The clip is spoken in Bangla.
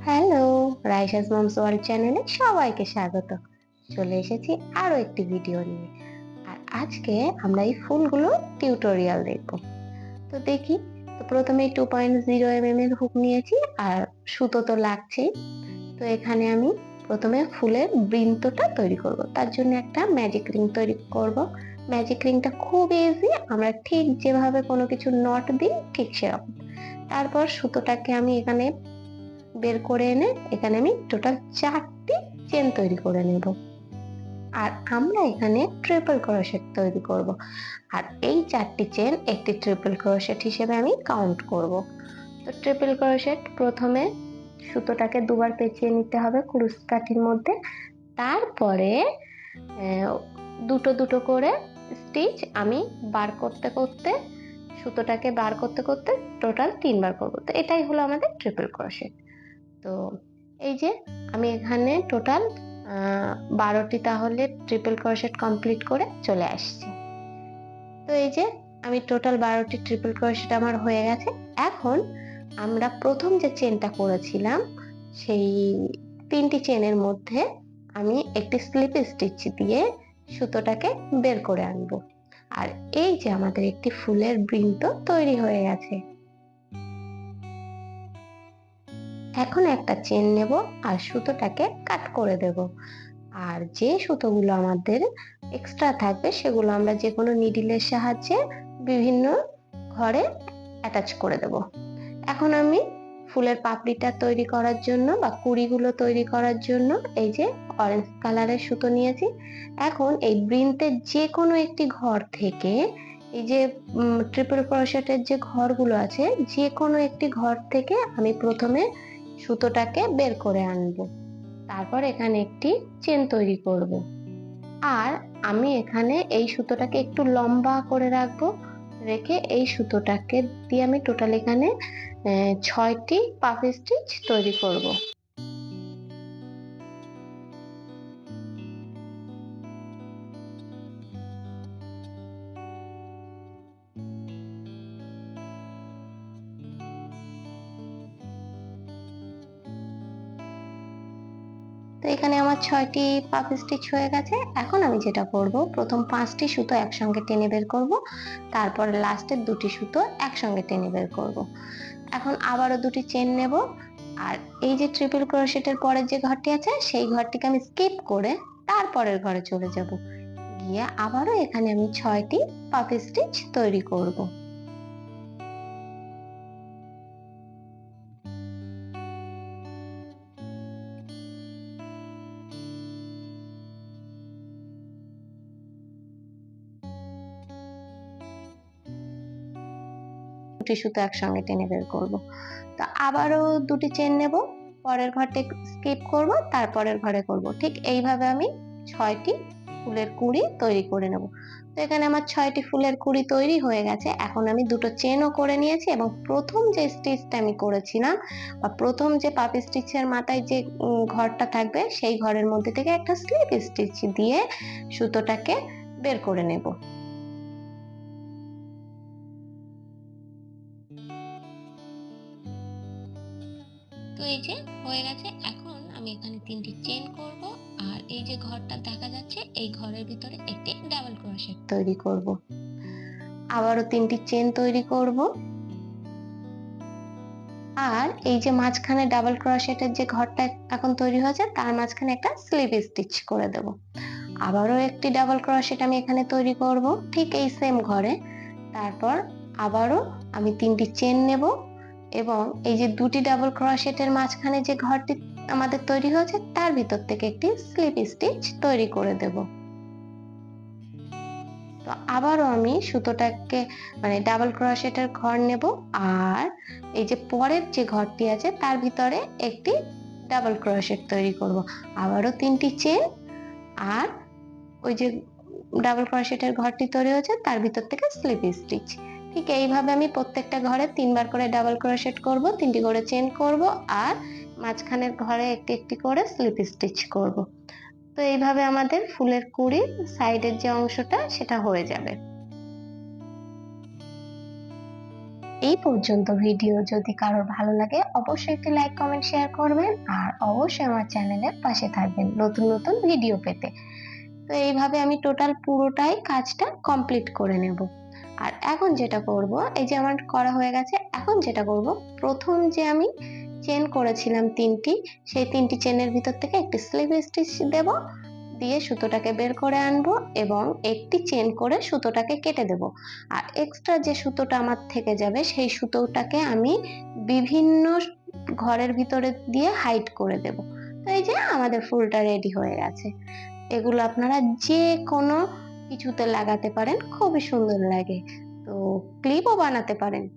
হ্যালো, রাইসাস মমস ওয়ার্ল্ড চ্যানেলে সবাইকে স্বাগত। চলে এসেছি আরো একটি ভিডিও নিয়ে। আর আজকে আমরা এই ফুলগুলো টিউটোরিয়াল দেখব। তো দেখি। তো প্রথমে 2.0 এর হুক নিয়েছি আর সুতো তো লাগছেই। তো এখানে আমি প্রথমে ফুলের বৃন্তটা তৈরি করব। তার জন্য একটা ম্যাজিক রিং তৈরি করব। ম্যাজিক রিংটা খুব ইজি, আমরা ঠিক যেভাবে কোনো কিছু নট দিই ঠিক সেরকম। তারপর সুতোটাকে আমি এখানে বের করে এনে এখানে আমি টোটাল 4টি চেন তৈরি করে নেব। আর আমরা এখানে ট্রিপল ক্রোশেট তৈরি করব। আর এই 4টি চেন একটি ট্রিপল ক্রোশেট হিসেবে আমি কাউন্ট করব। তো ট্রিপল ক্রোশেট প্রথমে সুতোটাকে দুবার পেঁচিয়ে নিতে হবে ক্রুশ কাঠির মধ্যে। তারপরে দুটো দুটো করে স্টিচ আমি বার করতে করতে সুতোটাকে বার করতে করতে টোটাল 3বার করব। তো এটাই হলো আমাদের ট্রিপল ক্রোশেট। তো এই যে আমি এখানে টোটাল 12টি তাহলে ট্রিপল ক্রোশেট কমপ্লিট করে চলে আসছি। তো এই যে আমি টোটাল 12টি ট্রিপল ক্রোশেট আমার হয়ে গেছে। এখন আমরা প্রথম যে চেনটা করেছিলাম সেই 3টি চেনের মধ্যে আমি একটি স্লিপ স্টিচ দিয়ে সুতোটাকে বের করে আনবো। আর এই যে আমাদের একটি ফুলের বৃন্ত তৈরি হয়ে গেছে। এখন একটা চেন নেব আর সুতোটাকে কাট করে দেব। আর যে সুতোগুলো আমাদের এক্সট্রা থাকবে সেগুলো আমরা যে কোনো নিডলের সাহায্যে বিভিন্ন ঘরে অ্যাটাচ করে দেব। এখন আমি ফুলের পাপড়িটা তৈরি করার জন্য বা কুড়িগুলো তৈরি করার জন্য এই যে অরেঞ্জ কালারের সুতো নিয়েছি। এখন এই বৃন্তের যে কোনো একটি ঘর থেকে এই যে ট্রিপল ক্রোশেটের যে ঘরগুলো আছে যে কোনো একটি ঘর থেকে আমি প্রথমে সুতোটাকে বের করে আনবো। তারপর এখানে একটি চেন তৈরি করব। আর আমি এখানে এই সুতোটাকে একটু লম্বা করে রাখবো। রেখে এই সুতোটাকে দিয়ে আমি টোটাল এখানে 6টি পাফ স্টিচ তৈরি করব। তো এখানে আমার 6টি পাফ স্টিচ হয়ে গেছে। এখন আমি যেটা করব, প্রথম 5টি সুতো একসঙ্গে টেনে বের করব, তারপর লাস্টের 2টি সুতো একসঙ্গে টেনে বের করব। এখন আবারও 2টি চেন নেব। আর এই যে ট্রিপল ক্রোশেটের পরের যে ঘরটি আছে সেই ঘরটিকে আমি স্কিপ করে তারপরের ঘরে চলে যাব। গিয়ে আবারও এখানে আমি 6টি পাফ স্টিচ তৈরি করব। দুটি সুতো একসঙ্গে টেনে বের করব। তো আবারও 2টি চেন নেব, পরের ঘরটি স্কিপ করব, তারপরের ঘরে করব। ঠিক এইভাবে আমি 6টি ফুলের কুঁড়ি তৈরি করে নেব। তো এখানে আমার 6টি ফুলের কুঁড়ি তৈরি হয়ে গেছে। এখন আমি দুটো চেনও করে নিয়েছি এবং প্রথম যে স্টিচটা আমি করেছিলাম বা প্রথম যে পাপ স্টিচের মাথায় যে ঘরটা থাকবে সেই ঘরের মধ্যে থেকে একটা স্লিপ স্টিচ দিয়ে সুতোটাকে বের করে নেব। তো এই যে হয়ে গেছে। এখন আমি এখানে 3টি চেন করব আর এই যে ঘরটা দেখা যাচ্ছে এই ঘরের ভিতরে একটি ডাবল ক্রোশেট তৈরি করব। আবারও 3টি চেন তৈরি করব। আর এই যে মাঝখানে ডাবল ক্রোশেটের যে ঘরটা এখন তৈরি হয়েছে তার মাঝখানে একটা স্লিপ স্টিচ করে দেব। আবারও একটি ডাবল ক্রোশেট আমি এখানে তৈরি করব ঠিক এই সেম ঘরে। তারপর আবারও আমি 3টি চেন নেব এবং এই যে 2টি ডাবল ক্রোশেটের মাঝখানে যে ঘরটি আমাদের তৈরি হয়েছে তার ভিতর থেকে একটি স্লিপ স্টিচ তৈরি করে দেব। তো আবারও আমি সুতোটাকে মানে ডাবল ক্রোশেটের ঘর নেব আর এই যে পরের যে ঘরটি আছে তার ভিতরে একটি ডাবল ক্রোশেট তৈরি করব। আবারও 3টি চেন আর ওই যে ডাবল ক্রোশেটের ঘরটি তৈরি হয়েছে তার ভিতর থেকে স্লিপ স্টিচ। ঠিক এইভাবে আমি প্রত্যেকটা ঘরে 3বার করে ডাবল ক্রোশেট করব, 3টি করে চেন করব আর মাঝখানের ঘরে একটি একটি করে স্লিপ স্টিচ করব। তো এইভাবে আমাদের ফুলের কুঁড়ির সাইডের যে অংশটা সেটা হয়ে যাবে। এই পর্যন্ত ভিডিও যদি কারোর ভালো লাগে অবশ্যই একটি লাইক কমেন্ট শেয়ার করবেন আর অবশ্যই আমার চ্যানেলের পাশে থাকবেন নতুন নতুন ভিডিও পেতে। তো এইভাবে আমি টোটাল পুরোটাই কাজটা কমপ্লিট করে নেব। আর এখন যেটা করব, এই যে আমার করা হয়ে গেছে, এখন যেটা করব, প্রথম যে আমি চেন করেছিলাম তিনটি, সেই তিনটি চেনের ভিতর থেকে একটি স্লিপ স্টিচ দেব, দিয়ে সুতোটাকে বের করে আনবো এবং একটি চেন করে সুতোটাকে কেটে দেব। আর এক্সট্রা যে সুতোটা আমার থেকে যাবে সেই সুতোটাকে আমি বিভিন্ন ঘরের ভিতরে দিয়ে হাইড করে দেব। তো এই যে আমাদের ফুলটা রেডি হয়ে গেছে। এগুলো আপনারা যে কোনো কিছুতে লাগাতে পারেন, খুবই সুন্দর লাগে। তো ক্লিপও বানাতে পারেন।